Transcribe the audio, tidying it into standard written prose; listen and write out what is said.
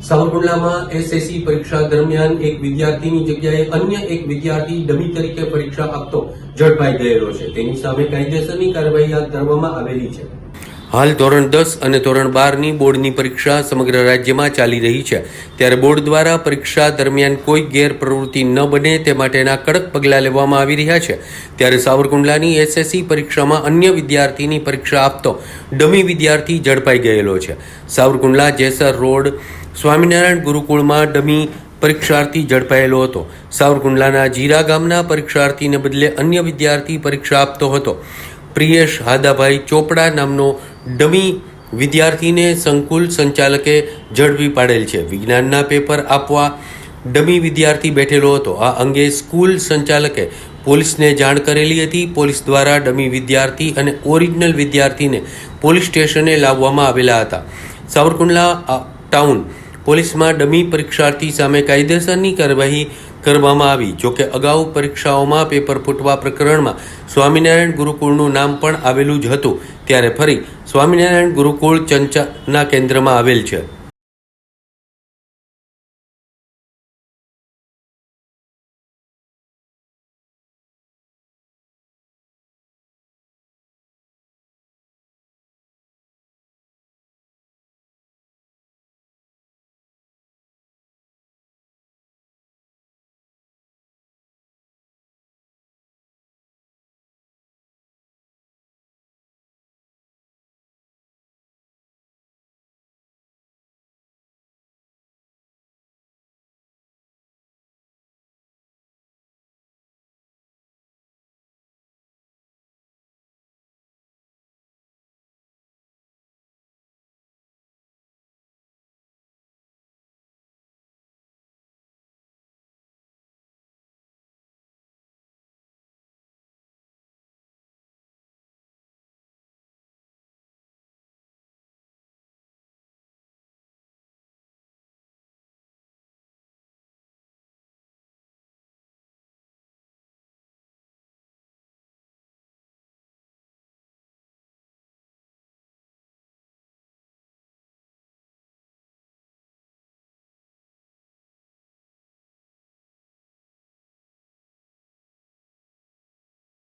સાવરકુંડલામાં SSC પરીક્ષા દરમિયાન એક વિદ્યાર્થીની જગ્યાએ અન્ય એક વિદ્યાર્થી ડમી તરીકે પરીક્ષા આપતો ઝડપાઈ ગયેલો છે. તેની સામે કાયદેસરની કાર્યવાહી હાથ ધરવામાં આવેલી છે. હાલ ધોરણ 10 અને ધોરણ 12ની બોર્ડની પરીક્ષા સમગ્ર રાજ્યમાં ચાલી રહી છે. ત્યારે બોર્ડ દ્વારા પરીક્ષા દરમિયાન કોઈ ગેરપ્રવૃત્તિ ન બને તે માટેના કડક પગલાં લેવામાં આવી રહ્યા છે. ત્યારે સાવરકુંડલાની એસએસસી પરીક્ષામાં અન્ય વિદ્યાર્થીની પરીક્ષા આપતો ડમી વિદ્યાર્થી ઝડપાઈ ગયેલો છે. સાવરકુંડલા જેસર રોડ સ્વામિનારાયણ ગુરુકુળમાં ડમી પરીક્ષાર્થી ઝડપાયેલો હતો. સાવરકુંડલાના જીરા ગામના પરીક્ષાર્થીને બદલે અન્ય વિદ્યાર્થી પરીક્ષા આપતો હતો. પ્રિયેશ હાદાભાઈ ચોપડા નામનો ડમી વિદ્યાર્થીને સંકુલ સંચાલકે ઝડપી પાડેલ છે. વિજ્ઞાનના પેપર આપવા ડમી વિદ્યાર્થી બેઠેલો હતો. આ અંગે સ્કૂલ સંચાલકે પોલીસને જાણ કરેલી હતી. પોલીસ દ્વારા ડમી વિદ્યાર્થી અને ઓરિજિનલ વિદ્યાર્થીને પોલીસ સ્ટેશને લાવવામાં આવેલા હતા. સાવરકુંડલા ટાઉન પોલીસમાં ડમી પરીક્ષાર્થી સામે કાયદેસરની કાર્યવાહી કરવામાં આવી. જોકે અગાઉ પરીક્ષાઓમાં પેપર ફૂટવા પ્રકરણમાં સ્વામિનારાયણ ગુરુકુળનું નામ પણ આવેલું જ હતું. ત્યારે ફરી સ્વામિનારાયણ ગુરુકુળ ચર્ચાના કેન્દ્રમાં આવેલ છે.